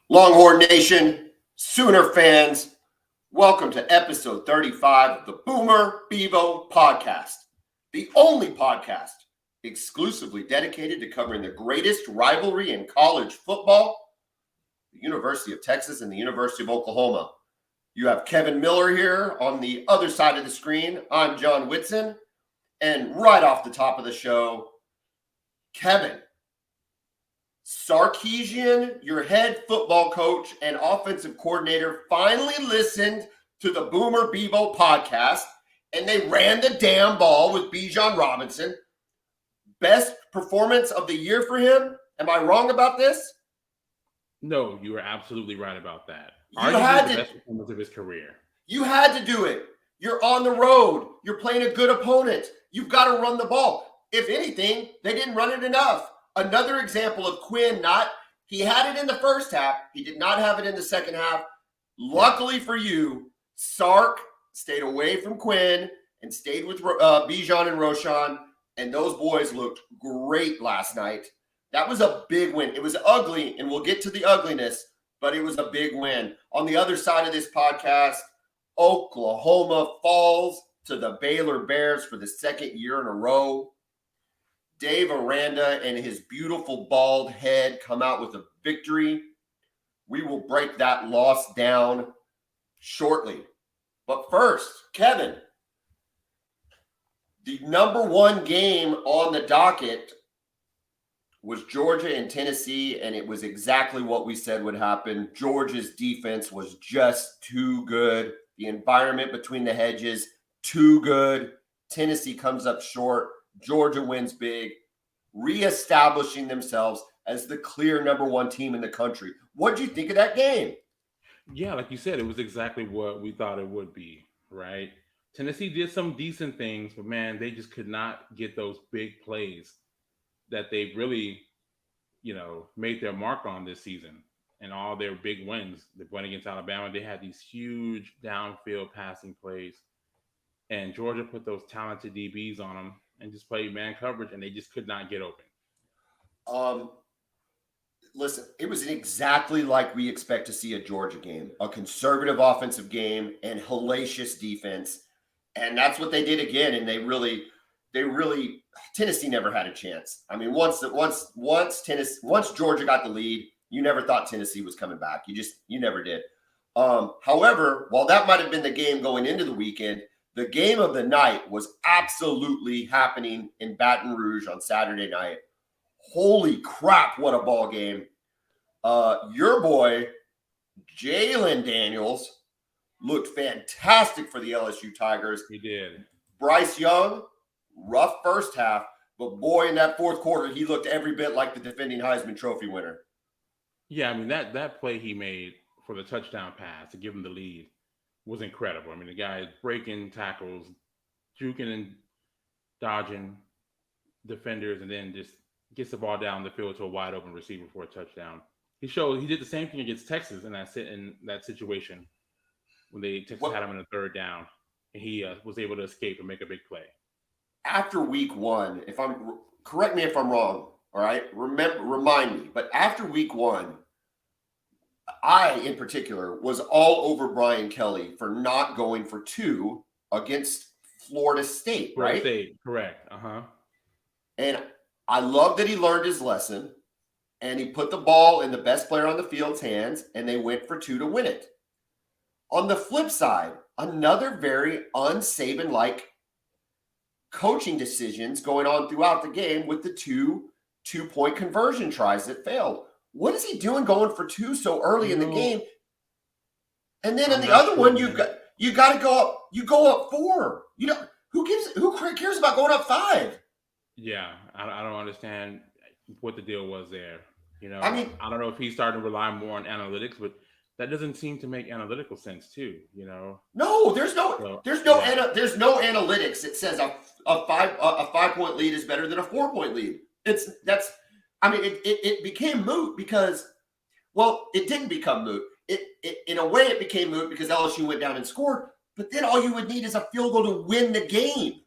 Longhorn Nation, Sooner fans, welcome to episode 35 of the Bevo Podcast, the only podcast exclusively dedicated to covering the greatest rivalry in college football, the University of Texas and the University of Oklahoma. You have Kevin Miller here on the other side of the screen. I'm John Whitson, and right off the top of the show, Kevin, Sarkisian, your head football coach and offensive coordinator, finally listened to the Bevo podcast, and they ran the damn ball with Bijan Robinson. Best performance of the year for him. Am I wrong about this? No, you were absolutely right about that. You had the best performance of his career. You had to do it. You're on the road. You're playing a good opponent. You've got to run the ball. If anything, they didn't run it enough. Another example of Quinn he had it in the first half. He did not have it in the second half. Luckily for you, Sark stayed away from Quinn and stayed with Bijan and Roshan, and those boys looked great last night. That was a big win. It was ugly, and we'll get to the ugliness, but it was a big win. On the other side of this podcast, Oklahoma falls to the Baylor Bears for the second year in a row. Dave Aranda and his beautiful bald head come out with a victory. We will break that loss down shortly. But first, Kevin, the number one game on the docket was Georgia and Tennessee, and it was exactly what we said would happen. Georgia's defense was just too good. The environment between the hedges, too good. Tennessee comes up short. Georgia wins big, reestablishing themselves as the clear number one team in the country. What did you think of that game? Yeah, like you said, it was exactly what we thought it would be, right? Tennessee did some decent things, but man, they just could not get those big plays that they really, made their mark on this season. And all their big wins, they went against Alabama. They had these huge downfield passing plays. And Georgia put those talented DBs on them and just played man coverage, and they just could not get open. Listen, it was exactly like we expect to see a Georgia game, a conservative offensive game and hellacious defense. And that's what they did again. And they really, Tennessee never had a chance. I mean, once Georgia got the lead, you never thought Tennessee was coming back. You never did. However, while that might have been the game going into the weekend, the game of the night was absolutely happening in Baton Rouge on Saturday night. Holy crap, what a ball game. Your boy, Jalen Daniels, looked fantastic for the LSU Tigers. He did. Bryce Young, rough first half, but boy, in that fourth quarter, he looked every bit like the defending Heisman Trophy winner. Yeah, I mean, that play he made for the touchdown pass to give him the lead was incredible. I mean, the guy is breaking tackles, juking and dodging defenders, and then just gets the ball down the field to a wide open receiver for a touchdown. He did the same thing against Texas in that situation when Texas had him in the third down, and he was able to escape and make a big play. After week one, correct me if I'm wrong, all right? Remind me, but after week one, I, in particular, was all over Brian Kelly for not going for two against Florida State, right? Florida State, correct. And I love that he learned his lesson, and he put the ball in the best player on the field's hands, and they went for two to win it. On the flip side, another very un-Saban-like coaching decisions going on throughout the game with the two-point conversion tries that failed. What is he doing going for two so early in the game? And then in the other one, you got to go up. You go up 4. Who cares about going up 5? Yeah, I don't understand what the deal was there. I mean, I don't know if he's starting to rely more on analytics, but that doesn't seem to make analytical sense too. No, there's no analytics that says a 5-point lead is better than a 4-point lead. It became moot because, well, it didn't become moot. In a way, it became moot because LSU went down and scored. But then all you would need is a field goal to win the game.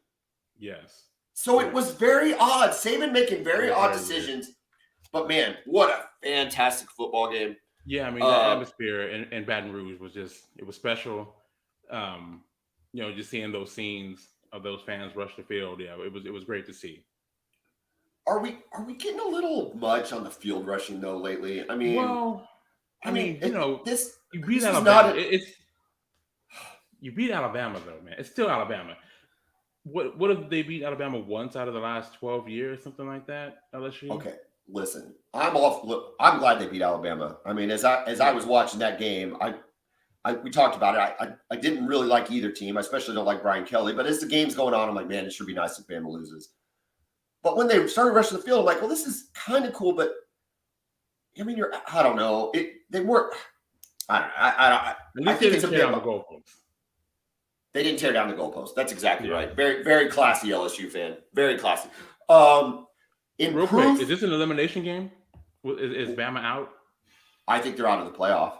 Yes. So it was very odd. Saban making very odd decisions. But man, what a fantastic football game. Yeah, I mean, the atmosphere in Baton Rouge was it was special. Just seeing those scenes of those fans rush the field. Yeah, it was great to see. Are we getting a little much on the field rushing though lately? Well, This you beat was Alabama. not. You beat Alabama though, man. It's still Alabama. What if they beat Alabama once out of the last 12 years, something like that? LSU. Okay, listen, I'm glad they beat Alabama. I mean, as I was watching that game, we talked about it. I didn't really like either team. I especially don't like Brian Kelly. But as the game's going on, I'm like, man, it should be nice if Bama loses. But when they started rushing the field, I'm like, well, this is kind of cool. But I mean, I don't know. They weren't. I think it's a bit. They didn't tear down the goalpost. That's exactly right. Very, very classy LSU fan. Very classy. Real quick, is this an elimination game? Is Bama out? I think they're out of the playoff.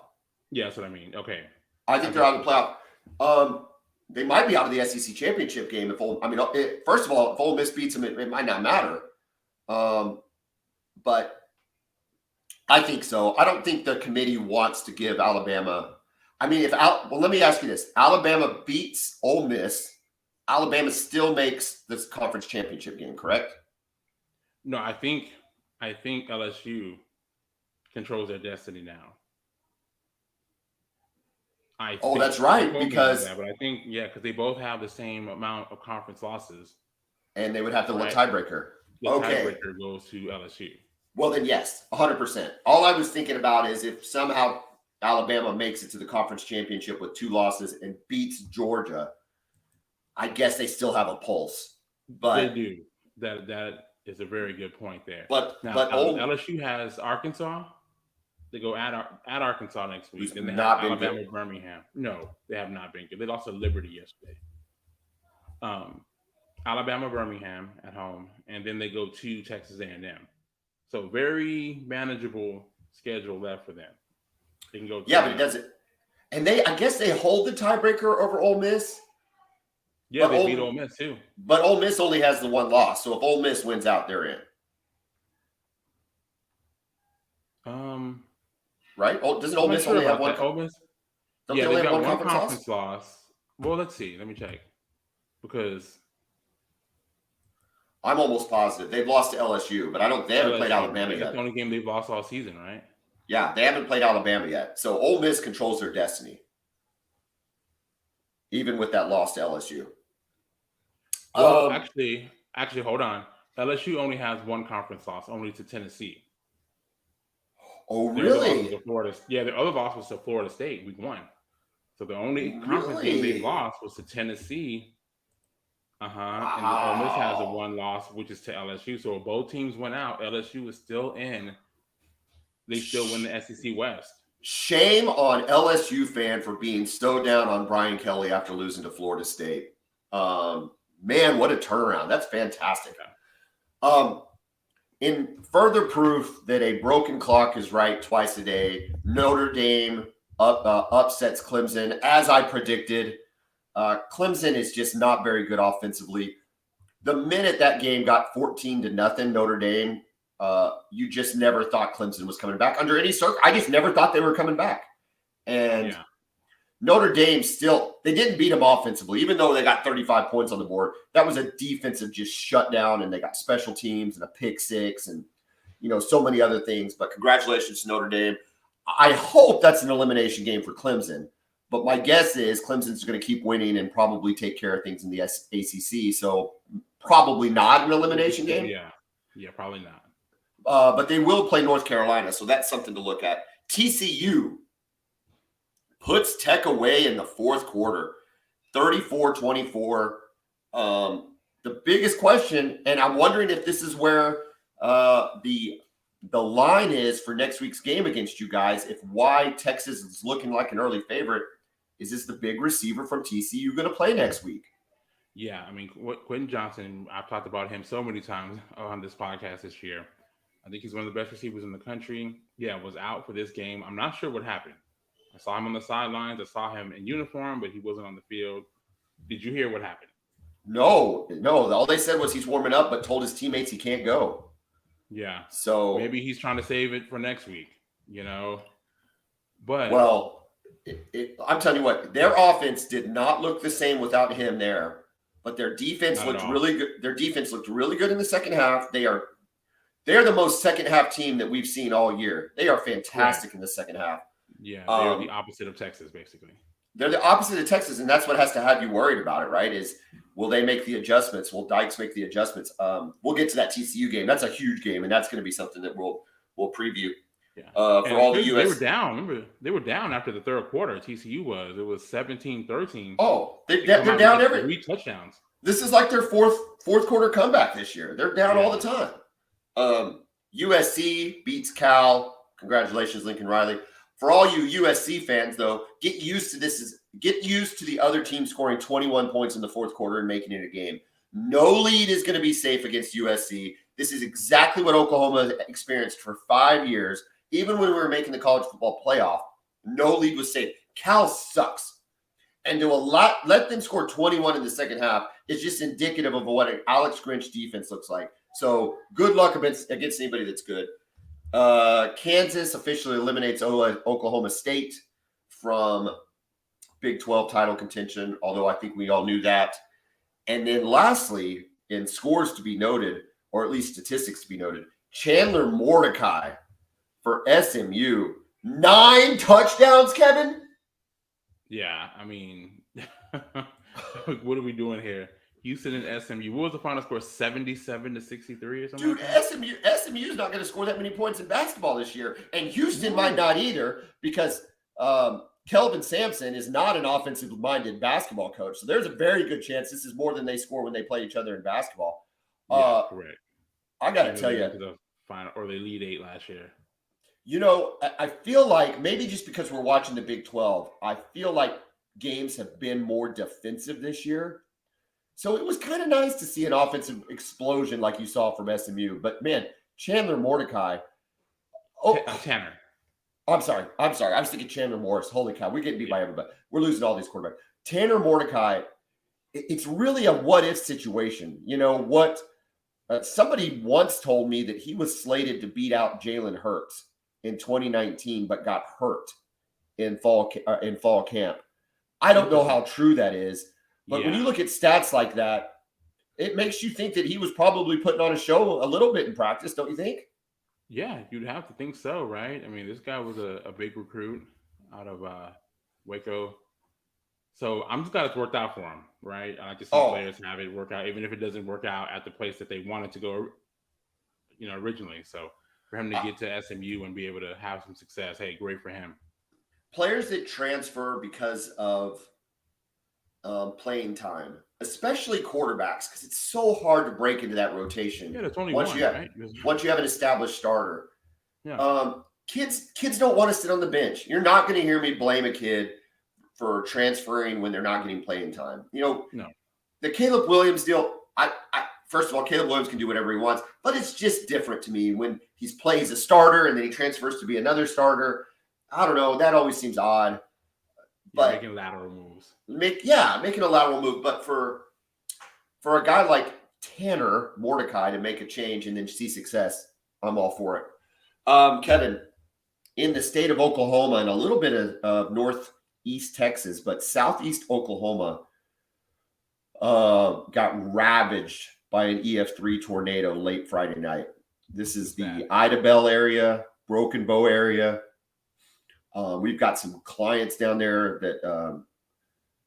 Yeah, that's what I mean. Okay. I think they're out of the playoff. They might be out of the SEC championship game. First of all, if Ole Miss beats them, it might not matter. But I think so. I don't think the committee wants to give Alabama. I mean, let me ask you this: Alabama beats Ole Miss, Alabama still makes this conference championship game, correct? No, I think LSU controls their destiny now. That's right. Because but I think because they both have the same amount of conference losses, and they would have the tiebreaker. The tiebreaker goes to LSU. Well, then yes, 100%. All I was thinking about is if somehow Alabama makes it to the conference championship with 2 losses and beats Georgia, I guess they still have a pulse. But they do. That is a very good point there. But LSU has Arkansas. They go at Arkansas next week. Then they have Alabama, Birmingham. No, they have not been good. They lost to Liberty yesterday. Alabama, Birmingham at home, and then they go to Texas A&M. So very manageable schedule left for them. They can go. But it doesn't. And I guess they hold the tiebreaker over Ole Miss. Yeah, they beat Ole Miss too. But Ole Miss only has the 1 loss. So if Ole Miss wins out, they're in. Right? Doesn't Ole Miss only have one? Ole Miss? Don't they only have one conference loss? Well, let's see. Let me check. Because I'm almost positive they've lost to LSU, but they haven't played Alabama yet. That's the only game they've lost all season, right? Yeah, they haven't played Alabama yet. So Ole Miss controls their destiny, even with that loss to LSU. Well, actually, hold on. LSU only has 1 conference loss, only to Tennessee. Oh, really? The other loss was to Florida State, week 1. So the only conference game they lost was to Tennessee. Wow. And Ole Miss has a 1 loss, which is to LSU. So if both teams went out, LSU is still in. They still win the SEC West. Shame on LSU fan for being so down on Brian Kelly after losing to Florida State. Man, what a turnaround. That's fantastic. In further proof that a broken clock is right twice a day, Notre Dame upsets Clemson, as I predicted. Clemson is just not very good offensively. The minute that game got 14-0 Notre Dame, you just never thought Clemson was coming back under any circle. I just never thought they were coming back. And Notre Dame they didn't beat them offensively, even though they got 35 points on the board. That was a defensive just shutdown, and they got special teams and a pick 6 and, so many other things. But congratulations to Notre Dame. I hope that's an elimination game for Clemson. But my guess is Clemson's going to keep winning and probably take care of things in the ACC. So probably not an elimination game. Yeah, probably not. But they will play North Carolina, so that's something to look at. TCU puts Tech away in the 4th quarter, 34-24. The biggest question, and I'm wondering if this is where the line is for next week's game against you guys, why Texas is looking like an early favorite. Is this the big receiver from TCU going to play next week? Yeah, I mean, Quentin Johnson, I've talked about him so many times on this podcast this year. I think he's one of the best receivers in the country. Yeah, was out for this game. I'm not sure what happened. I saw him on the sidelines. I saw him in uniform, but he wasn't on the field. Did you hear what happened? No. All they said was he's warming up, but told his teammates he can't go. Yeah. So maybe he's trying to save it for next week, But Well, I'm telling you what, their offense did not look the same without him there. But their defense not at looked all. really good. Their defense looked really good in the second half. They're the most second half team that we've seen all year. They are fantastic in the second half. Yeah, they are the opposite of Texas, basically. They're the opposite of Texas, and that's what has to have you worried about it, right? Is will they make the adjustments? Will Dykes make the adjustments? We'll get to that TCU game. That's a huge game, and that's going to be something that we'll preview. Yeah. For all the US. They were down. Remember, they were down after the third quarter. TCU was. It was 17-13. Oh, they're down every 3 touchdowns. This is like their fourth quarter comeback this year. They're down all the time. USC beats Cal. Congratulations, Lincoln Riley. For all you USC fans, though, get used to this. Get used to the other team scoring 21 points in the fourth quarter and making it a game. No lead is going to be safe against USC. This is exactly what Oklahoma experienced for 5 years. Even when we were making the college football playoff, no lead was safe. Cal sucks. And let them score 21 in the second half is just indicative of what an Alex Grinch defense looks like. So good luck against anybody that's good. Kansas officially eliminates Oklahoma State from Big 12 title contention, although I think we all knew that. And then lastly, in scores to be noted, or at least statistics to be noted, Chandler Mordecai for SMU. 9 touchdowns, Kevin? Yeah, I mean, what are we doing here? Houston and SMU. What was the final score? 77-63 or something? Dude, like SMU is not going to score that many points in basketball this year. And Houston might not either because Kelvin Sampson is not an offensive-minded basketball coach. So there's a very good chance this is more than they score when they play each other in basketball. Yeah, correct. I got to tell you. Or they lead 8 last year. You know, I feel like maybe just because we're watching the Big 12, I feel like games have been more defensive this year. So it was kind of nice to see an offensive explosion like you saw from SMU. But, man, Chandler Mordecai. Tanner. I'm sorry. I was thinking Chandler Morris. Holy cow. We're getting beat by everybody. We're losing all these quarterbacks. Tanner Mordecai, it's really a what-if situation. You know, what somebody once told me that he was slated to beat out Jalen Hurts in 2019, but got hurt in fall camp. I don't know how true that is, but when you look at stats like that, it makes you think that he was probably putting on a show a little bit in practice, don't you think? Yeah, you'd have to think so, right? I mean, this guy was a big recruit out of Waco. So I'm just glad it's worked out for him, right? I like to see players have it work out, even if it doesn't work out at the place that they wanted to go, originally. So for him to get to SMU and be able to have some success, hey, great for him. Players that transfer because of playing time, especially quarterbacks, because it's so hard to break into that rotation. Yeah, that's only once one, right? Once you have an established starter. Yeah. Kids don't want to sit on the bench. You're not going to hear me blame a kid for transferring when they're not getting playing time. No. The Caleb Williams deal, first of all, Caleb Williams can do whatever he wants, but it's just different to me when he plays a starter and then he transfers to be another starter. I don't know. That always seems odd. But making lateral moves. Making a lateral move. But for a guy like Tanner Mordecai to make a change and then see success, I'm all for it. Kevin, in the state of Oklahoma and a little bit of northeast Texas, but southeast Oklahoma got ravaged by an EF3 tornado late Friday night. This is the Ida Bell area, Broken Bow area. We've got some clients down there that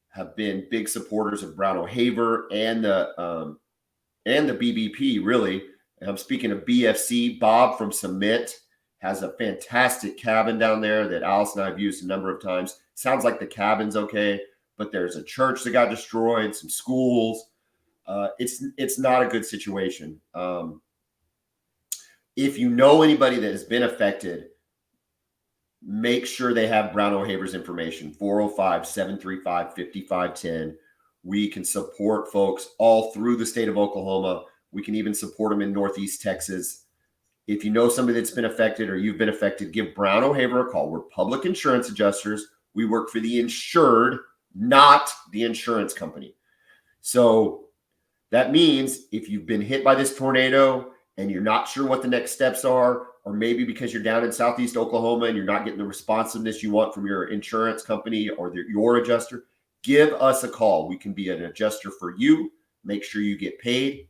have been big supporters of Brown O'Haver and the BBP, really. And I'm speaking of BFC. Bob from Cement has a fantastic cabin down there that Alice and I have used a number of times. Sounds like the cabin's okay, but there's a church that got destroyed, some schools. It's not a good situation. If you know anybody that has been affected, make sure they have Brown O'Haver's information, 405-735-5510. We can support folks all through the state of Oklahoma. We can even support them in Northeast Texas. If you know somebody that's been affected or you've been affected, give Brown O'Haver a call. We're public insurance adjusters. We work for the insured, not the insurance company. So that means if you've been hit by this tornado and you're not sure what the next steps are, or maybe because you're down in Southeast Oklahoma and you're not getting the responsiveness you want from your insurance company or your adjuster, give us a call. We can be an adjuster for you. Make sure you get paid.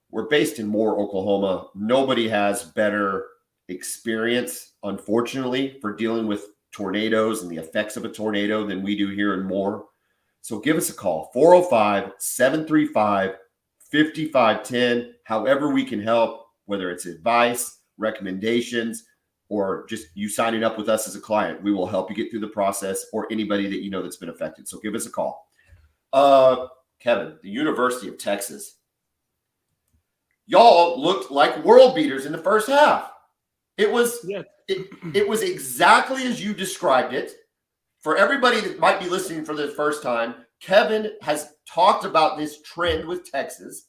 We're based in Moore, Oklahoma. Nobody has better experience, unfortunately, for dealing with tornadoes and the effects of a tornado than we do here in Moore. So give us a call, 405-735-5510. However we can help, whether it's advice, recommendations, or just you signing up with us as a client, we will help you get through the process, or anybody that you know that's been affected. So give us a call. Kevin, the University of Texas. Y'all looked like world beaters in the first half. It was it was exactly as you described it. For everybody that might be listening for the first time, Kevin has talked about this trend with Texas.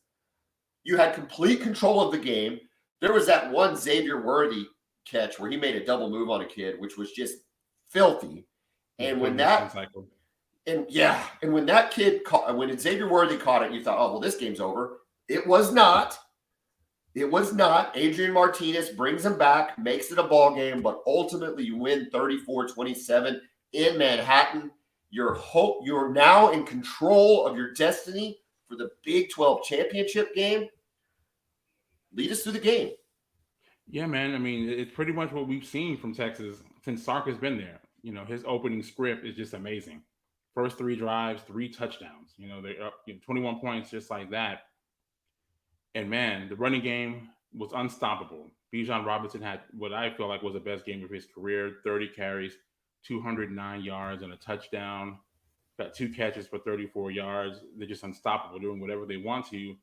You had complete control of the game. There was that one Xavier Worthy catch where he made a double move on a kid, which was just filthy. And when that kid when Xavier Worthy caught it, you thought, oh, well, this game's over. It was not. It was not. Adrian Martinez brings him back, makes it a ball game, but ultimately you win 34-27 in Manhattan. You're now in control of your destiny for the Big 12 championship game. Lead us through the game. Yeah, man. I mean, it's pretty much what we've seen from Texas since Sark has been there. You know, his opening script is just amazing. First 3 drives, 3 touchdowns. You know, they're up 21 points just like that. And, man, the running game was unstoppable. Bijan Robinson had what I feel like was the best game of his career, 30 carries, 209 yards, and a touchdown. Got 2 catches for 34 yards. They're just unstoppable, doing whatever they want to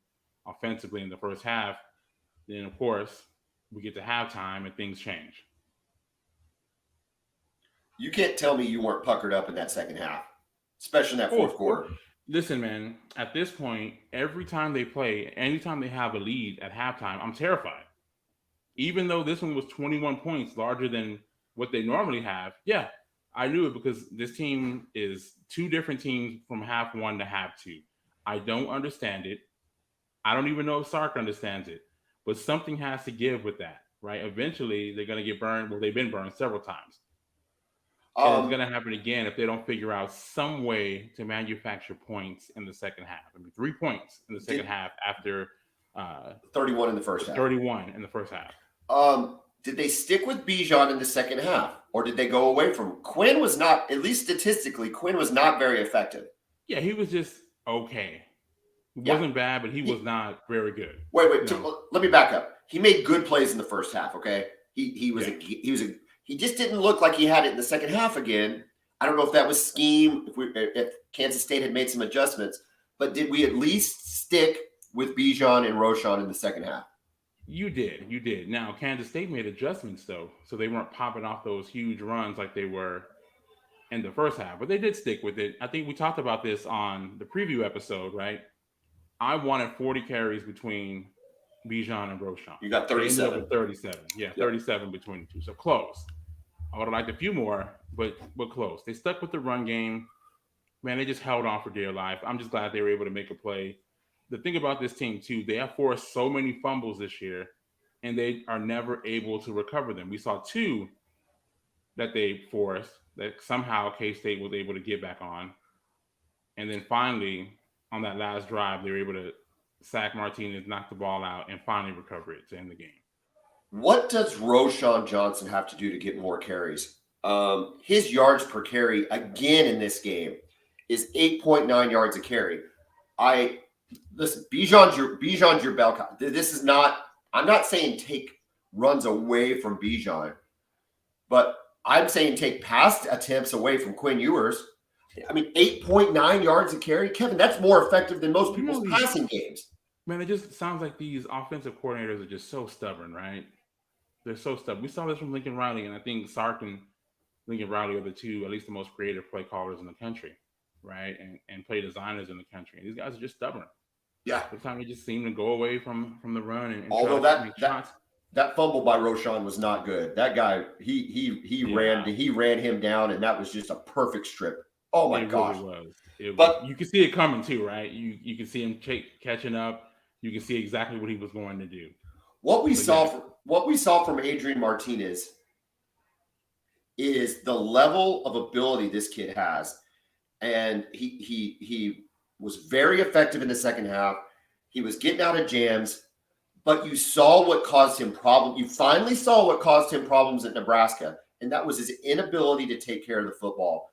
offensively in the first half. Then, of course, we get to halftime and things change. You can't tell me you weren't puckered up in that second half, especially in that fourth quarter. Listen, man, at this point, every time they play, anytime they have a lead at halftime, I'm terrified. Even though this one was 21 points, larger than what they normally have, yeah, I knew it because this team is 2 different teams from half 1 to half 2. I don't understand it. I don't even know if Sark understands it, but something has to give with that, right? Eventually, they're going to get burned. Well, they've been burned several times. And it's going to happen again if they don't figure out some way to manufacture points in the second half. I mean, 3 points in the second half after 31 in the first half. 31 in the first half. Did they stick with Bijan in the second half, or did they go away from him? Quinn was not, at least statistically, Quinn was not very effective. Yeah, he was just okay. He wasn't bad, but he was not very good. Wait. Let me back up. He made good plays in the first half. Okay, he just didn't look like he had it in the second half again. I don't know if that was scheme, if Kansas State had made some adjustments, but did we at least stick with Bijan and Roschon in the second half? You did. Now, Kansas State made adjustments, though, so they weren't popping off those huge runs like they were in the first half, but they did stick with it. I think we talked about this on the preview episode, right? I wanted 40 carries between Bijan and Roschon. You got 37. 37. Yeah, yep. 37 between the two. So close. I would have liked a few more, but close. They stuck with the run game. Man, they just held on for dear life. I'm just glad they were able to make a play. The thing about this team, too, they have forced so many fumbles this year, and they are never able to recover them. We saw 2 that they forced that somehow K-State was able to get back on. And then finally, on that last drive, they were able to sack Martinez, knock the ball out, and finally recover it to end the game. What does Roschon Johnson have to do to get more carries? His yards per carry, again in this game, is 8.9 yards a carry. Listen, Bijan's your bell cow. This is not, I'm not saying take runs away from Bijan, but I'm saying take pass attempts away from Quinn Ewers. I mean, 8.9 yards a carry. Kevin, that's more effective than most people's passing games. Man, it just sounds like these offensive coordinators are just so stubborn, right? They're so stubborn. We saw this from Lincoln Riley, and I think Sark and Lincoln Riley are the 2, at least the most creative play callers in the country, right? And play designers in the country. And these guys are just stubborn. Yeah. Sometimes they just seem to go away from the run and although that fumble by Roschon was not good. That guy, he ran him down, and that was just a perfect strip. Oh my gosh. Really was. But you can see it coming too, right? You can see him catching up. You can see exactly what he was going to do. What we saw what we saw from Adrian Martinez is the level of ability this kid has. And he was very effective in the second half. He was getting out of jams, but you saw what caused him problems. You finally saw what caused him problems at Nebraska, and that was his inability to take care of the football.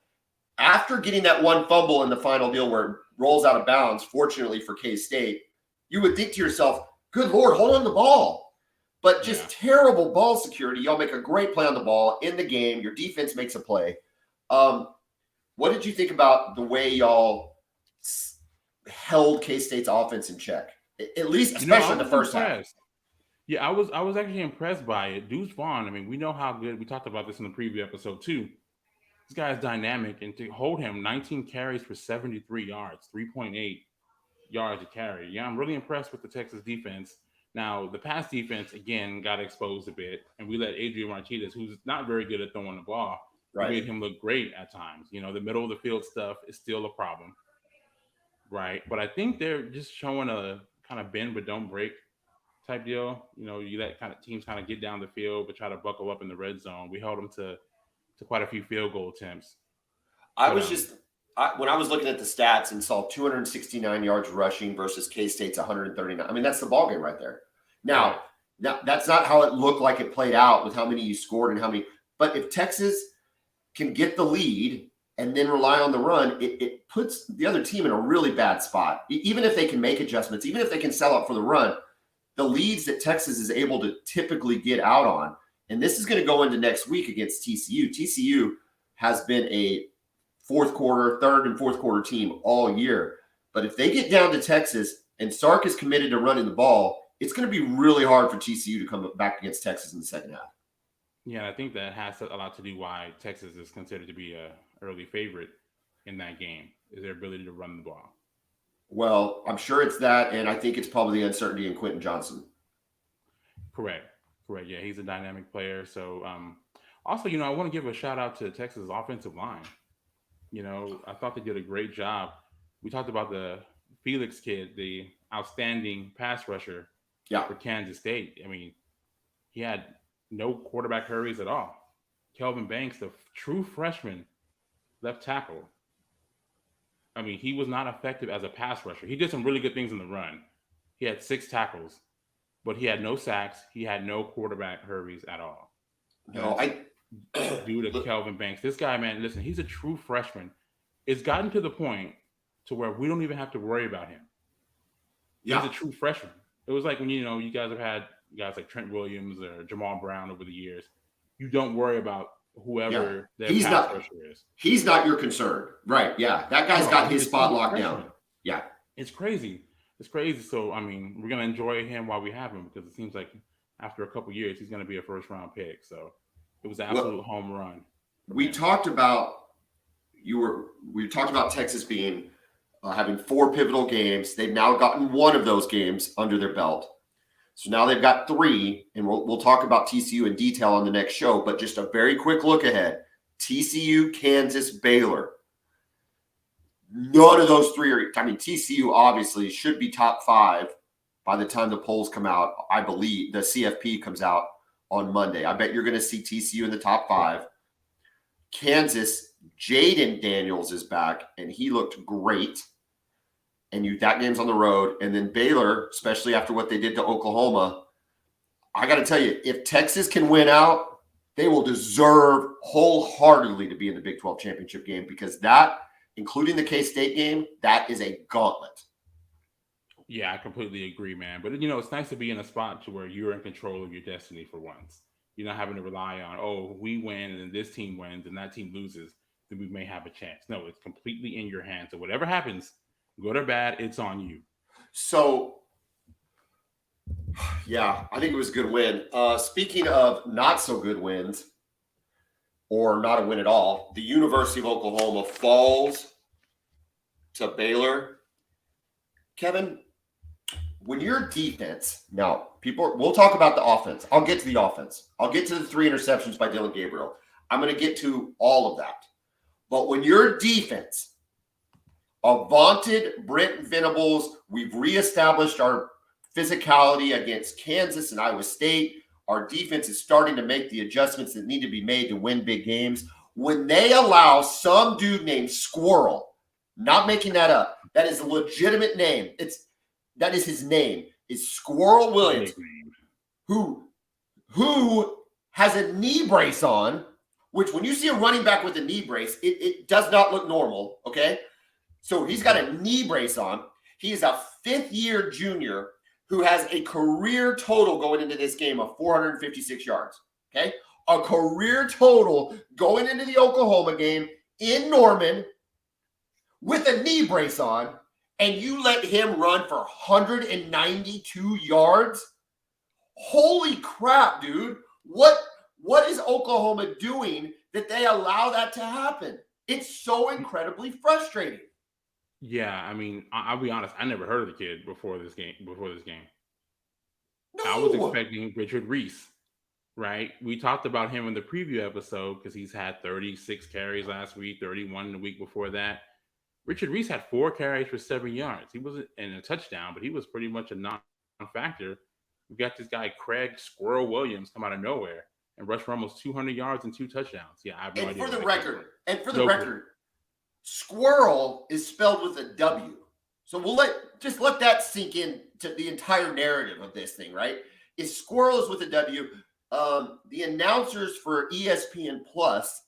After getting that one fumble in the final deal where it rolls out of bounds, fortunately for K-State, you would think to yourself, good Lord, hold on the ball. But just terrible ball security. Y'all make a great play on the ball in the game. Your defense makes a play. What did you think about the way y'all held K-State's offense in check? At least, especially in the first half. Yeah, I was actually impressed by it. Deuce Vaughn, I mean, we know how good, we talked about this in the preview episode too. This guy is dynamic, and to hold him 19 carries for 73 yards, 3.8 yards a carry. Yeah, I'm really impressed with the Texas defense. Now, the pass defense, again, got exposed a bit, and we let Adrian Martinez, who's not very good at throwing the ball, made him look great at times. You know, the middle of the field stuff is still a problem, right? But I think they're just showing a kind of bend but don't break type deal. You know, you let kind of teams kind of get down the field but try to buckle up in the red zone. We held them to quite a few field goal attempts. When I was looking at the stats and saw 269 yards rushing versus K-State's 139. I mean, that's the ballgame right there. Now, that's not how it looked like it played out with how many you scored and how many. But if Texas can get the lead and then rely on the run, it puts the other team in a really bad spot. Even if they can make adjustments, even if they can sell out for the run, the leads that Texas is able to typically get out on. And this is going to go into next week against TCU. TCU has been a third and fourth quarter team all year. But if they get down to Texas and Sark is committed to running the ball, it's going to be really hard for TCU to come back against Texas in the second half. Yeah, I think that has a lot to do why Texas is considered to be an early favorite in that game, is their ability to run the ball. Well, I'm sure it's that, and I think it's probably the uncertainty in Quentin Johnson. Correct. Yeah, he's a dynamic player. So, also, I want to give a shout out to Texas' offensive line. I thought they did a great job. We talked about the Felix kid, the outstanding pass rusher for Kansas State. I mean, he had no quarterback hurries at all. Kelvin Banks, the true freshman left tackle. I mean, he was not effective as a pass rusher. He did some really good things in the run. He had 6 tackles, but he had no sacks. He had no quarterback hurries at all. Due to Kelvin Banks. This guy, man, listen, he's a true freshman. It's gotten to the point to where we don't even have to worry about him. He's a true freshman. It was like when, you guys have had guys like Trent Williams or Jamal Brown over the years. You don't worry about whoever their pass rusher is. He's not your concern. Right, yeah. That guy's got his spot locked down. Yeah. It's crazy. So, I mean, we're going to enjoy him while we have him because it seems like after a couple years, he's going to be a first-round pick. So, it was an absolute home run. We talked about Texas being having 4 pivotal games. They've now gotten 1 of those games under their belt. So now they've got 3, and we'll talk about TCU in detail on the next show. But just a very quick look ahead: TCU, Kansas, Baylor. None of those 3 are. I mean, TCU obviously should be top 5 by the time the polls come out. I believe the CFP comes out on Monday. I bet you're going to see TCU in the top 5. Kansas, Jaden Daniels is back, and he looked great. And that game's on the road. And then Baylor, especially after what they did to Oklahoma, I got to tell you, if Texas can win out, they will deserve wholeheartedly to be in the Big 12 championship game because that, including the K-State game, that is a gauntlet. Yeah, I completely agree, man. But, it's nice to be in a spot to where you're in control of your destiny for once. You're not having to rely on, we win and then this team wins and that team loses, then we may have a chance. No, it's completely in your hands. So whatever happens, good or bad, it's on you. So, yeah, I think it was a good win. Speaking of not so good wins or not a win at all, the University of Oklahoma falls to Baylor. Kevin, when your defense, now we'll talk about the offense. I'll get to the offense. I'll get to the 3 interceptions by Dylan Gabriel. I'm going to get to all of that. But when your defense, a vaunted Brent Venables, we've reestablished our physicality against Kansas and Iowa State. our defense is starting to make the adjustments that need to be made to win big games. When they allow some dude named Sqwirl, not making that up, that is a legitimate name. That is his name, is Sqwirl Williams, who has a knee brace on, which when you see a running back with a knee brace, it does not look normal, okay? So he's got a knee brace on. He is a fifth-year junior who has a career total going into this game of 456 yards, okay? A career total going into the Oklahoma game in Norman with a knee brace on, and you let him run for 192 yards? Holy crap, dude. What is Oklahoma doing that they allow that to happen? It's so incredibly frustrating. Yeah, I mean, I'll be honest. I never heard of the kid before this game. No. I was expecting Richard Reese, right? We talked about him in the preview episode because he's had 36 carries last week, 31 the week before that. Richard Reese had 4 carries for 7 yards. He wasn't in a touchdown, but he was pretty much a non-factor. We got this guy, Craig Sqwirl Williams, come out of nowhere and rush for almost 200 yards and 2 touchdowns. Yeah, I have no idea. For the record, Sqwirl is spelled with a W. So we'll let that sink in to the entire narrative of this thing, right? Sqwirl is with a W. The announcers for ESPN Plus,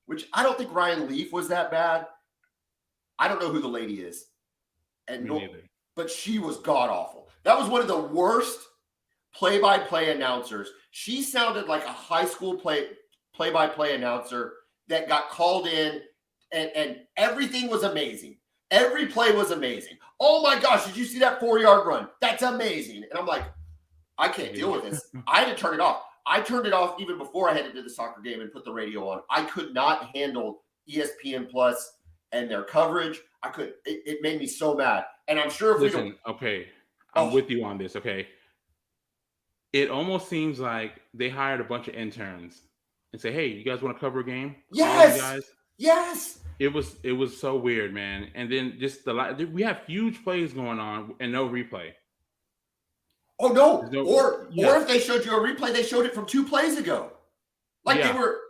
which I don't think Ryan Leaf was that bad. I don't know who the lady is. But she was god-awful. That was one of the worst play-by-play announcers. She sounded like a high school play-by-play announcer that got called in, and everything was amazing. Every play was amazing. Oh my gosh, did you see that 4-yard run? That's amazing. And I'm like, I can't deal with this. I had to turn it off. I turned it off even before I headed to the soccer game and put the radio on. I could not handle ESPN Plus and their coverage. It made me so mad. And I'm sure if I'm with you on this, okay? It almost seems like they hired a bunch of interns and say, hey, you guys want to cover a game? Yes. It was so weird, man. And then just we have huge plays going on and no replay. Oh no! Or if they showed you a replay, they showed it from 2 plays ago. They were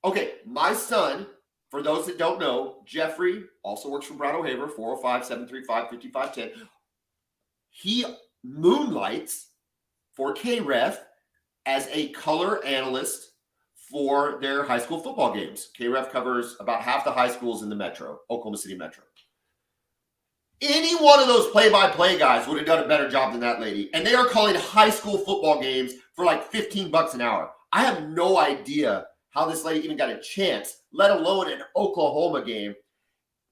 okay. My son, for those that don't know, Jeffrey also works for Brown O'Haver, 405-735-5510. He moonlights for KREF as a color analyst for their high school football games. KREF covers about half the high schools in the metro, Oklahoma City metro. Any one of those play-by-play guys would have done a better job than that lady. And they are calling high school football games for like $15 an hour. I have no idea how this lady even got a chance, let alone an Oklahoma game.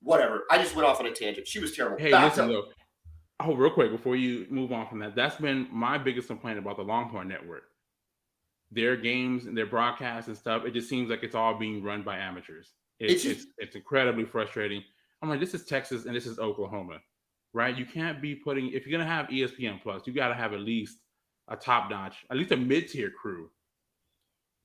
Whatever. I just went off on a tangent. She was terrible. Hey, listen, though. Oh, real quick, before you move on from that, that's been my biggest complaint about the Longhorn Network. Their games and their broadcasts and stuff, it just seems like it's all being run by amateurs. It's incredibly frustrating. I'm like, this is Texas and this is Oklahoma, right? You can't be putting, if you're going to have ESPN Plus, you got to have at least a top-notch, at least a mid-tier crew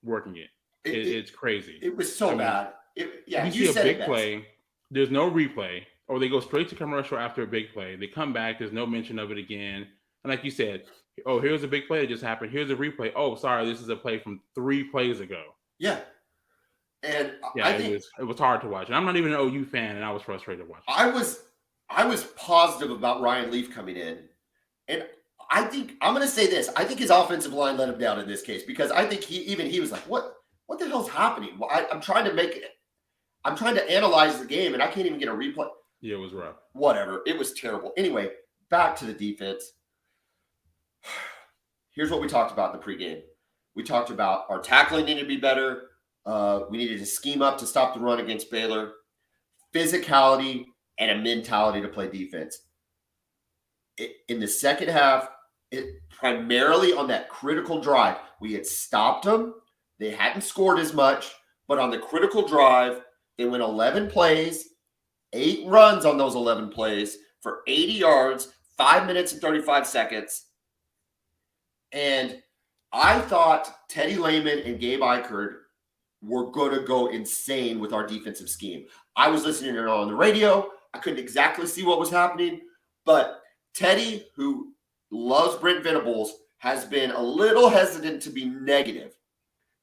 working it. It's crazy. It was so bad. You see a big play, there's no replay, or they go straight to commercial after a big play. They come back, there's no mention of it again. And like you said, oh, here's a big play that just happened. Here's a replay. Oh, sorry, this is a play from 3 plays ago. Yeah. And I think it was hard to watch. And I'm not even an OU fan, and I was frustrated watching. I was positive about Ryan Leaf coming in. And I think I'm going to say this. I think his offensive line let him down in this case because I think he was like, what the hell's happening? Well, I'm trying to analyze the game, and I can't even get a replay. Yeah, it was rough. Whatever. It was terrible. Anyway, back to the defense. Here's what we talked about in the pregame. We talked about our tackling needed to be better. We needed to scheme up to stop the run against Baylor. Physicality and a mentality to play defense. In the second half, primarily on that critical drive, we had stopped them. They hadn't scored as much, but on the critical drive, they went 11 plays, 8 runs on those 11 plays for 80 yards, 5 minutes and 35 seconds. And I thought Teddy Lehman and Gabe Eichert were going to go insane with our defensive scheme. I was listening to it on the radio. I couldn't exactly see what was happening, but Teddy, who loves Brent Venables, has been a little hesitant to be negative.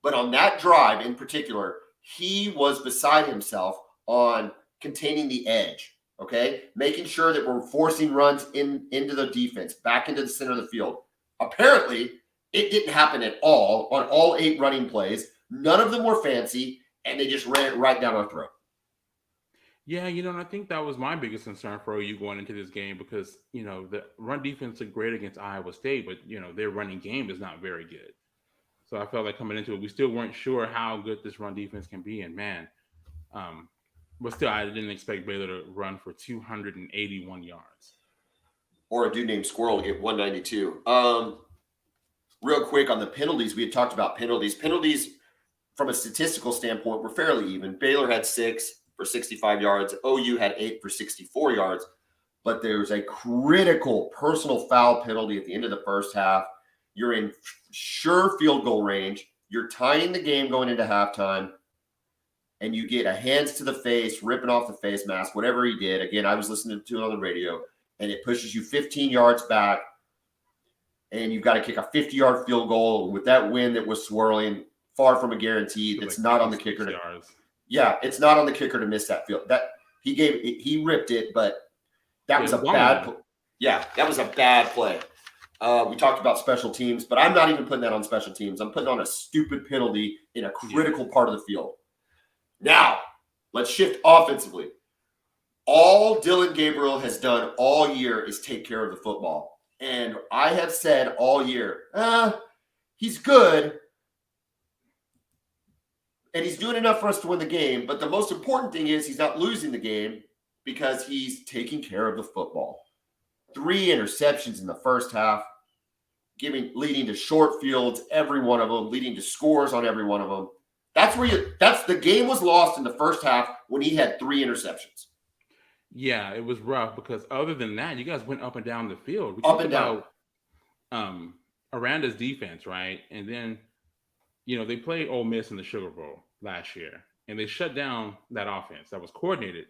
But on that drive in particular, he was beside himself on containing the edge, okay? Making sure that we're forcing runs into the defense, back into the center of the field. Apparently, it didn't happen at all on all 8 running plays. None of them were fancy, and they just ran it right down our throat. Yeah, and I think that was my biggest concern for OU going into this game because, the run defense looked great against Iowa State, but, their running game is not very good. So I felt like coming into it, we still weren't sure how good this run defense can be. And, man, but still, I didn't expect Baylor to run for 281 yards. Or a dude named Sqwirl to get 192. Real quick on the penalties, we had talked about penalties. Penalties, from a statistical standpoint, were fairly even. Baylor had 6 for 65 yards. OU had 8 for 64 yards. But there's a critical personal foul penalty at the end of the first half. You're in sure field goal range. You're tying the game going into halftime. And you get a hands to the face, ripping off the face mask, whatever he did. Again, I was listening to it on the radio. And it pushes you 15 yards back. And you've got to kick a 50-yard field goal with that wind that was swirling, far from a guarantee. That's not on the kicker. It's not on the kicker to miss that field. That he ripped it, but that was a bad. That was a bad play. We talked about special teams, but I'm not even putting that on special teams. I'm putting on a stupid penalty in a critical part of the field. Now, let's shift offensively. All Dylan Gabriel has done all year is take care of the football. And I have said all year, he's good, and he's doing enough for us to win the game. But the most important thing is he's not losing the game because he's taking care of the football. 3 interceptions in the first half, leading to short fields, every one of them, leading to scores on every one of them. That's the game was lost in the first half when he had 3 interceptions. Yeah, it was rough because other than that, you guys went up and down the field. We up and down. Aranda's defense, right? And then, they played Ole Miss in the Sugar Bowl last year, and they shut down that offense that was coordinated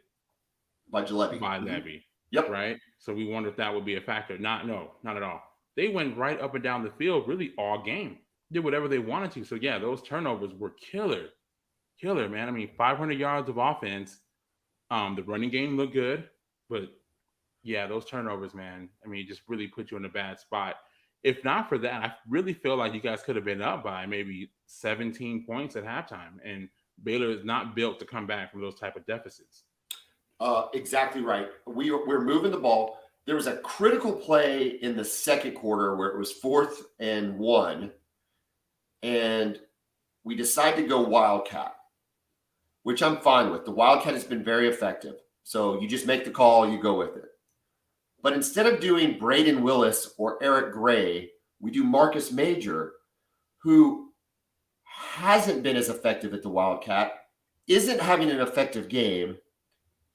by Levy. Yep. Right? So we wondered if that would be a factor. Not at all. They went right up and down the field really all game. Did whatever they wanted to. So, yeah, those turnovers were killer, man. I mean, 500 yards of offense. The running game looked good, but, yeah, those turnovers, man, I mean, it just really put you in a bad spot. If not for that, I really feel like you guys could have been up by maybe 17 points at halftime, and Baylor is not built to come back from those type of deficits. Exactly right. We're moving the ball. There was a critical play in the second quarter where it was 4th and 1, and we decided to go Wildcat, which I'm fine with. The Wildcat has been very effective. So you just make the call, you go with it. But instead of doing Braden Willis or Eric Gray, we do Marcus Major, who hasn't been as effective at the Wildcat, isn't having an effective game,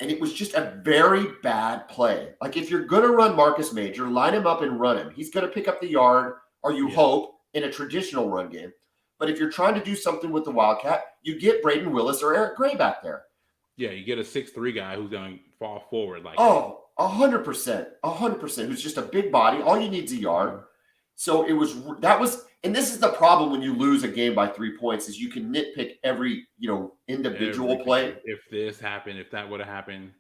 and it was just a very bad play. Like, if you're going to run Marcus Major, line him up and run him. He's going to pick up the yard, or you hope, in a traditional run game. But if you're trying to do something with the Wildcat, you get Braden Willis or Eric Gray back there. Yeah, you get a 6'3" guy who's going to fall forward. 100%. Who's just a big body. All you need is a yard. So and this is the problem when you lose a game by 3 points, is you can nitpick every, individual play. If this happened, if that would have happened.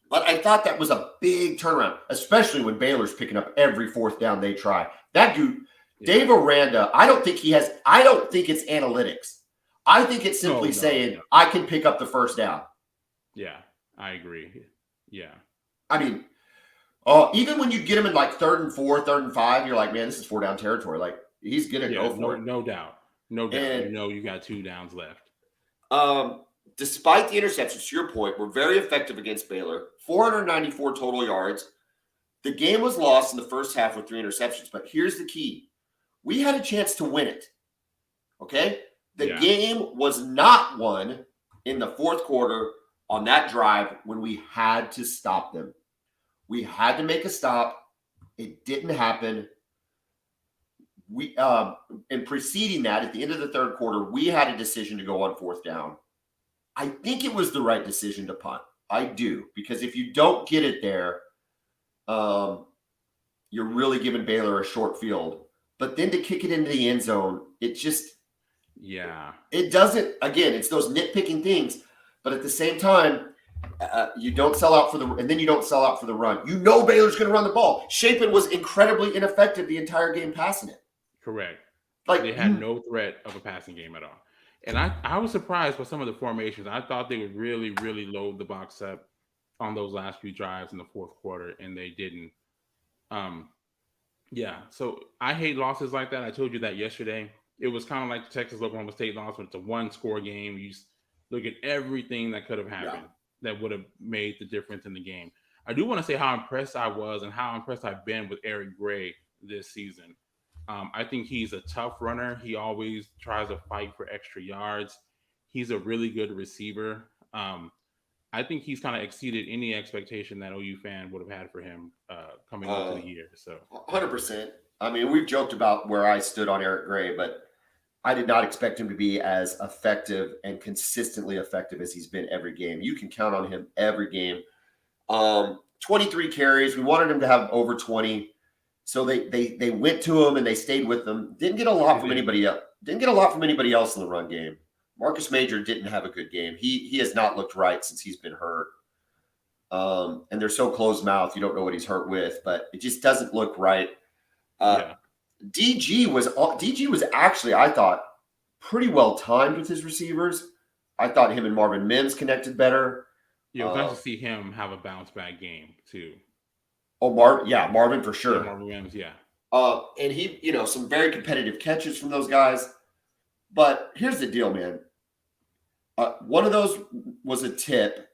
But I thought that was a big turnaround, especially when Baylor's picking up every 4th down they try. That dude, Dave Aranda, I don't think it's analytics. I think it's simply saying, I can pick up the first down. Yeah, I agree. Yeah. I mean, even when you get him in like 3rd and 4, 3rd and 5, you're like, man, this is 4-down territory. Like, he's going to go for it. No doubt. And, you got 2 downs left. Despite the interceptions, to your point, we're very effective against Baylor. 494 total yards. The game was lost in the first half with 3 interceptions. But here's the key. We had a chance to win it. Okay? The game was not won in the 4th quarter on that drive when we had to stop them. We had to make a stop. It didn't happen. In preceding that, at the end of the 3rd quarter, we had a decision to go on 4th down. I think it was the right decision to punt. I do. Because if you don't get it there, you're really giving Baylor a short field. but then to kick it into the end zone, it doesn't. Again, it's those nitpicking things, but at the same time, you don't sell out for the run. You know Baylor's going to run the ball. Shapen was incredibly ineffective the entire game passing it. Correct. Like they had no threat of a passing game at all. And I was surprised by some of the formations. I thought they would really, really load the box up on those last few drives in the fourth quarter, and they didn't. So I hate losses like that. I told you that yesterday. It was kind of like the Texas-Oklahoma State loss when it's a one-score game. You look at everything that could have happened that would have made the difference in the game. I do want to say how impressed I was and how impressed I've been with Eric Gray this season. I think he's a tough runner. He always tries to fight for extra yards. He's a really good receiver. I think he's kind of exceeded any expectation that OU fan would have had for him coming into the year. So 100%. I mean, we've joked about where I stood on Eric Gray, but I did not expect him to be as effective and consistently effective as he's been every game. You can count on him every game. 23 carries. We wanted him to have over 20. So they went to him and they stayed with him. Didn't get a lot from anybody else. Didn't get a lot from anybody else in the run game. Marcus Major didn't have a good game. He has not looked right since he's been hurt. And they're so closed mouth, you don't know what he's hurt with, but it just doesn't look right. DG was actually, I thought, pretty well timed with his receivers. I thought him and Marvin Mims connected better. Yeah, it was nice to see him have a bounce back game too. Oh, Marvin for sure. Yeah, Marvin Mims, yeah. And he, some very competitive catches from those guys. But here's the deal, man. One of those was a tip,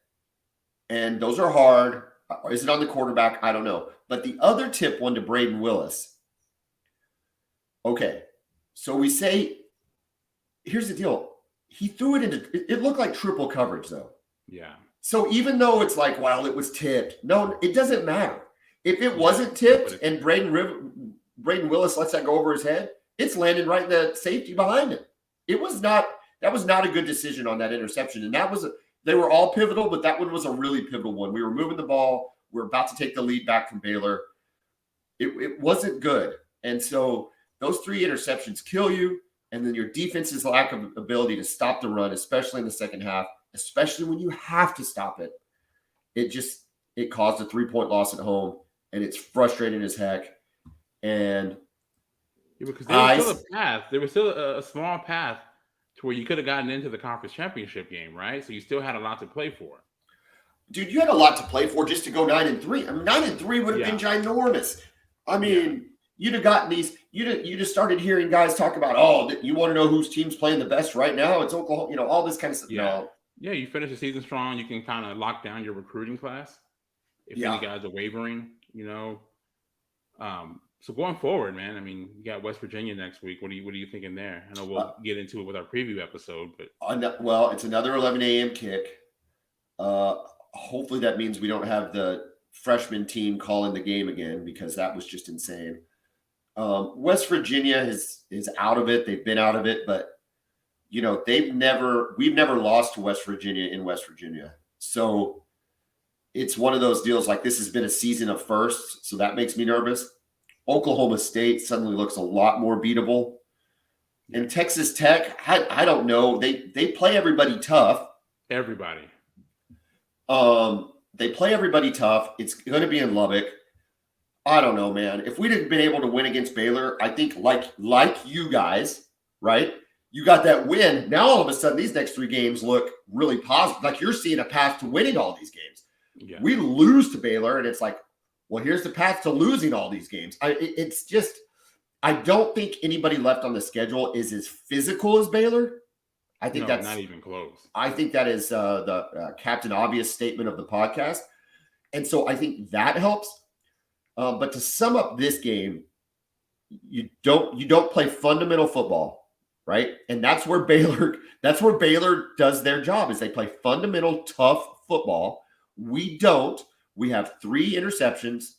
and those are hard. Is it on the quarterback? I don't know. But the other tip one to Braden Willis. Okay, so we say, here's the deal. He threw it into, it looked like triple coverage, though. Yeah. So even though it's like, well, it was tipped. No, it doesn't matter. If it wasn't tipped and Braden Willis lets that go over his head, it's landing right in the safety behind him. That was not a good decision on that interception. And they were all pivotal, but that one was a really pivotal one. We were moving the ball. We were about to take the lead back from Baylor. It wasn't good. And so those 3 interceptions kill you. And then your defense's lack of ability to stop the run, especially in the second half, especially when you have to stop it. It caused a 3-point loss at home, and it's frustrating as heck. And because there was still a path. There was still a small path to where you could have gotten into the conference championship game, right? So you still had a lot to play for. Dude, you had a lot to play for just to go 9-3. I mean, 9-3 would have been ginormous. I mean, you'd have gotten these. You just started hearing guys talk about, you want to know whose team's playing the best right now? It's Oklahoma. All this kind of stuff. Yeah. No. Yeah, you finish the season strong. You can kind of lock down your recruiting class if any guys are wavering. So going forward, man, I mean, you got West Virginia next week. What are you thinking there? I know we'll get into it with our preview episode, but it's another 11 a.m. kick. Hopefully that means we don't have the freshman team calling the game again, because that was just insane. West Virginia is out of it. They've been out of it, but we've never lost to West Virginia in West Virginia. So it's one of those deals, like, this has been a season of firsts, so that makes me nervous. Oklahoma State suddenly looks a lot more beatable. And Texas Tech, I don't know. They play everybody tough. Everybody. They play everybody tough. It's going to be in Lubbock. I don't know, man. If we'd have been able to win against Baylor, I think like you guys, right? You got that win. Now all of a sudden, these next 3 games look really positive. Like, you're seeing a path to winning all these games. Yeah. We lose to Baylor, and it's like, well, here's the path to losing all these games. I don't think anybody left on the schedule is as physical as Baylor. I think that's not even close. I think that is the Captain Obvious statement of the podcast. And so I think that helps. But to sum up this game, you don't play fundamental football, right? And that's where Baylor does their job, is they play fundamental, tough football. We don't. We have 3 interceptions,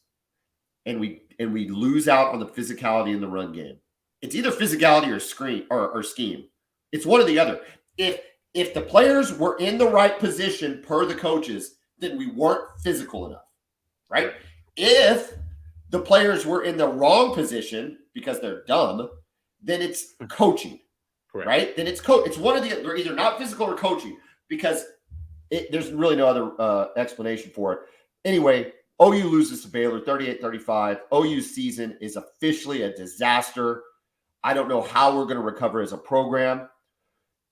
and we lose out on the physicality in the run game. It's either physicality or scheme. It's one or the other. If the players were in the right position per the coaches, then we weren't physical enough, right? If the players were in the wrong position, because they're dumb, then it's coaching. Correct. Right? Then it's it's one of the, they're either not physical or coaching, because there's really no other explanation for it. Anyway, OU loses to Baylor 38-35. OU's season is officially a disaster. I don't know how we're going to recover as a program,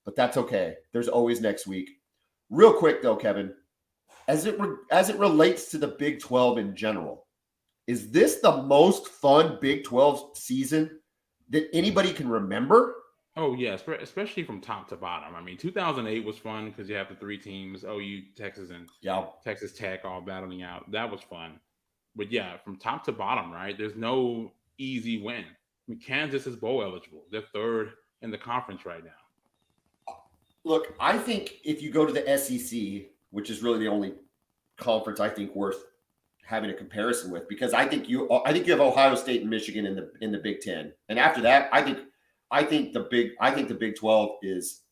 but that's okay. There's always next week. Real quick though, Kevin, as it relates to the Big 12 in general, is this the most fun Big 12 season that anybody can remember? Oh, yeah, especially from top to bottom. I mean, 2008 was fun because you have the three teams, OU, Texas, and Texas Tech all battling out. That was fun. But, yeah, from top to bottom, right, there's no easy win. I mean, Kansas is bowl eligible. They're third in the conference right now. Look, I think if you go to the SEC, which is really the only conference I think worth having a comparison with, because I think you have Ohio State and Michigan in the Big Ten, and after that, I think the Big 12 is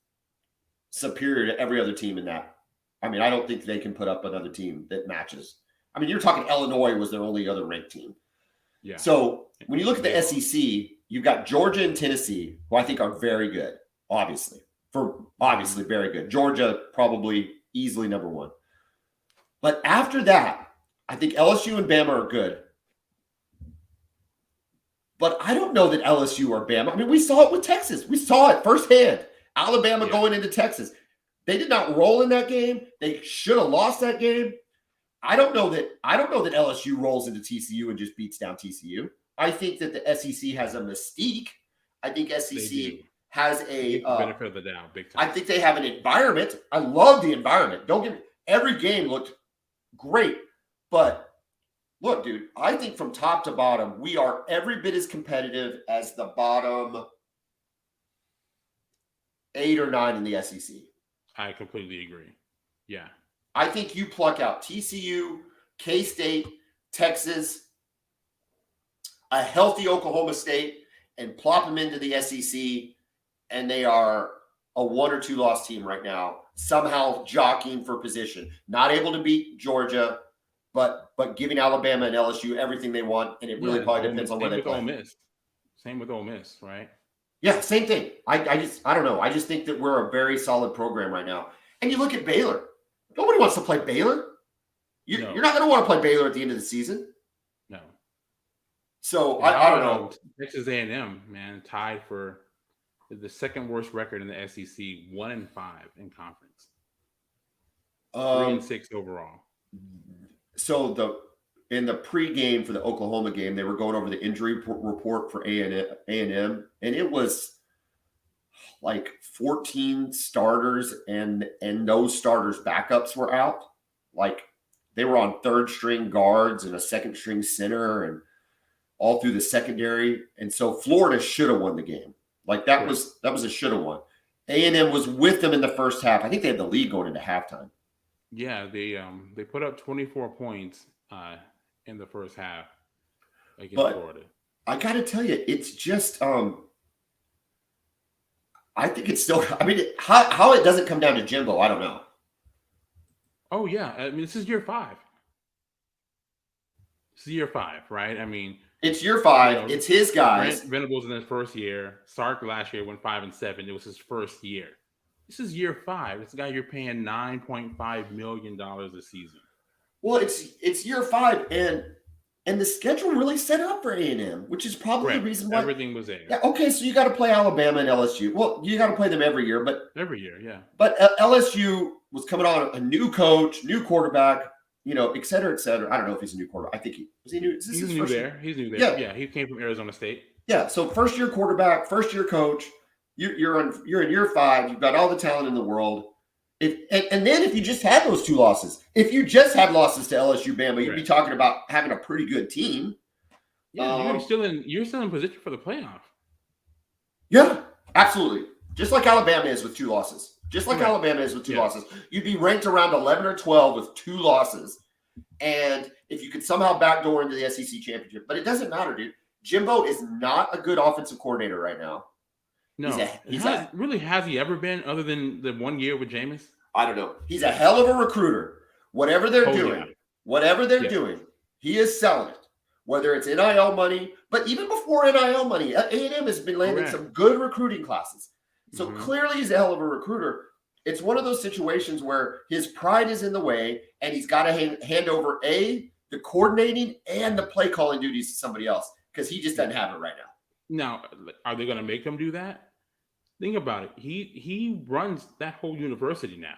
superior to every other team in that. I mean, I don't think they can put up another team that matches. I mean, you're talking Illinois was their only other ranked team. Yeah. So when you look at the SEC, you've got Georgia and Tennessee, who I think are very good, obviously very good. Georgia probably easily number one. But after that, I think LSU and Bama are good. But I don't know that LSU or Bama. I mean, we saw it with Texas. We saw it firsthand. Alabama going into Texas. They did not roll in that game. They should have lost that game. I don't know that LSU rolls into TCU and just beats down TCU. I think that the SEC has a mystique. I think SEC has a benefit of the doubt, big time. I think they have an environment. I love the environment. Don't get me. Every game looked great, but look, dude, I think from top to bottom, we are every bit as competitive as the bottom 8 or 9 in the SEC. I completely agree. Yeah. I think you pluck out TCU, K-State, Texas, a healthy Oklahoma State, and plop them into the SEC, and they are a 1 or 2 loss team right now, somehow jockeying for position. Not able to beat Georgia, but giving Alabama and LSU everything they want, and it really probably depends on where they play. Same with Ole Miss, right? Yeah, same thing. I don't know. I just think that we're a very solid program right now. And you look at Baylor. Nobody wants to play Baylor. You're not going to want to play Baylor at the end of the season. No. So I don't know. Texas A&M, man, tied for the second worst record in the SEC, 1-5 in conference, 3-6 overall. So in the pregame for the Oklahoma game, they were going over the injury report for A&M, and it was like 14 starters, and those starters' backups were out. Like they were on third string guards and a second string center, and all through the secondary. And so Florida should have won the game. Like that was a should have won. A&M was with them in the first half. I think they had the lead going into halftime. Yeah, they put up 24 points in the first half against Florida. I got to tell you, it's just I think it's still. I mean, how it doesn't come down to Jimbo, I don't know. Oh yeah, I mean this is year 5. This is year 5, right? I mean, it's year 5. It's his guys. Brent Venables in his first year. Sark last year went 5-7. It was his first year. This is year 5. This guy you're paying $9.5 million a season. Well, it's year 5, and the schedule really set up for A&M, which is probably the reason why everything was there. Yeah, okay, so you got to play Alabama and LSU. Well, you got to play them every year, yeah. But LSU was coming on a new coach, new quarterback, et cetera, et cetera. I don't know if he's a new quarterback. I think he's new there. He's new there. Yeah, he came from Arizona State. Yeah, so first year quarterback, first year coach. You're in year 5. You've got all the talent in the world. And then if you just had those 2 losses, if you just had losses to LSU, Bama, you'd be talking about having a pretty good team. Yeah, you're still in position for the playoff. Yeah, absolutely. Just like Alabama is with 2 losses. You'd be ranked around 11 or 12 with 2 losses. And if you could somehow backdoor into the SEC championship, but it doesn't matter, dude. Jimbo is not a good offensive coordinator right now. No, has he ever been other than the 1 year with Jameis? I don't know. He's a hell of a recruiter. Whatever they're doing, he is selling it. whether it's NIL money, but even before NIL money, A&M has been landing some good recruiting classes. So clearly he's a hell of a recruiter. It's one of those situations where his pride is in the way, and he's got to hand over the coordinating and the play calling duties to somebody else because he just doesn't have it right now. Now, are they going to make him do that? Think about it. He runs that whole university now.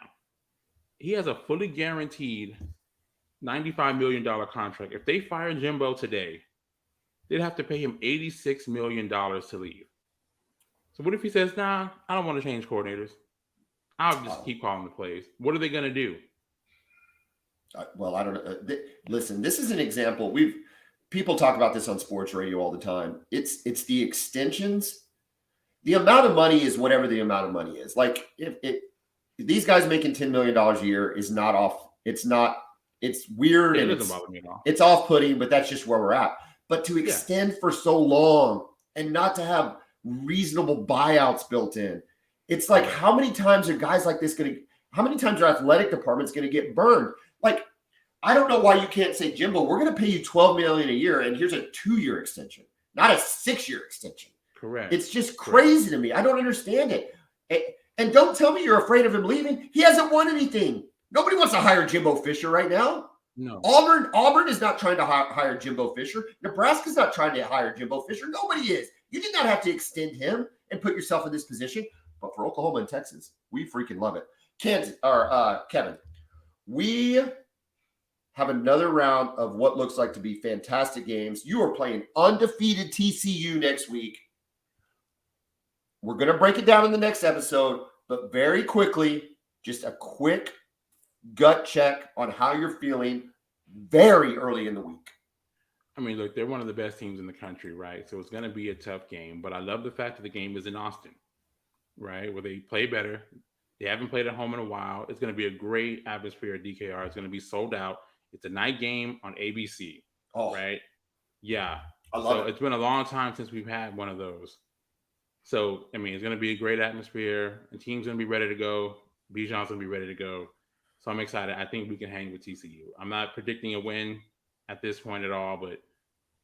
He has a fully guaranteed $95 million contract. If they fire Jimbo today, they'd have to pay him $86 million to leave. So what if he says, nah, I don't want to change coordinators. I'll just keep calling the plays. What are they going to do? Well, I don't know. Listen, this is an example. People talk about this on sports radio all the time. It's the extensions. The amount of money is whatever the amount of money is. Like if these guys making $10 million a year is not off. It's weird. It and doesn't bother me at all. It's off-putting, but that's just where we're at. But to extend for so long and not to have reasonable buyouts built in, it's like how many times are guys like this how many times are athletic departments going to get burned? Like, I don't know why you can't say, Jimbo, we're going to pay you $12 million a year, and here's a 2-year extension, not a 6-year extension. Correct. It's just crazy to me. I don't understand it. And don't tell me you're afraid of him leaving. He hasn't won anything. Nobody wants to hire Jimbo Fisher right now. No. Auburn is not trying to hire Jimbo Fisher. Nebraska's not trying to hire Jimbo Fisher. Nobody is. You did not have to extend him and put yourself in this position. But for Oklahoma and Texas, we freaking love it. Kevin, we have another round of what looks like to be fantastic games. You are playing undefeated TCU next week. We're going to break it down in the next episode, but very quickly, just a quick gut check on how you're feeling very early in the week. I mean, look, they're one of the best teams in the country, right? So it's going to be a tough game, but I love the fact that the game is in Austin, right? Where they play better. They haven't played at home in a while. It's going to be a great atmosphere at DKR. It's going to be sold out. It's a night game on ABC, right? Yeah. I love it. It's been a long time since we've had one of those. So, I mean, it's going to be a great atmosphere. The team's going to be ready to go. Bijan's going to be ready to go. So I'm excited. I think we can hang with TCU. I'm not predicting a win at this point at all, but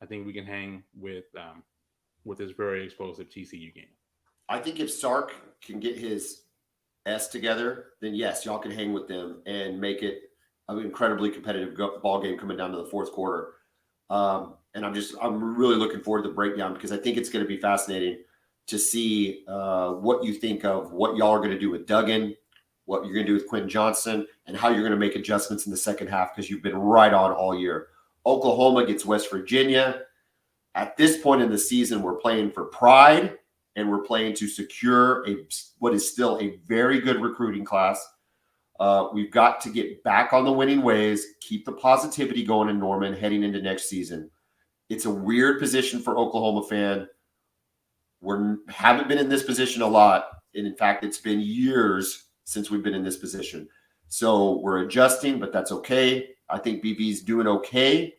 I think we can hang with this very explosive TCU game. I think if Sark can get his S together, then yes, y'all can hang with them and make it an incredibly competitive ball game coming down to the fourth quarter. And I'm really looking forward to the breakdown because I think it's going to be fascinating to see what you think of what y'all are going to do with Duggan, what you're going to do with Quentin Johnson, and how you're going to make adjustments in the second half because you've been right on all year. Oklahoma gets West Virginia. At this point in the season, we're playing for pride, and we're playing to secure what is still a very good recruiting class. We've got to get back on the winning ways, keep the positivity going in Norman heading into next season. It's a weird position for Oklahoma fan. We haven't been in this position a lot. And in fact, it's been years since we've been in this position. So we're adjusting, but that's okay. I think BB's doing okay.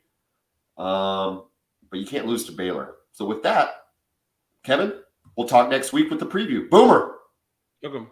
But you can't lose to Baylor. So with that, Kevin, we'll talk next week with the preview. Boomer. Welcome.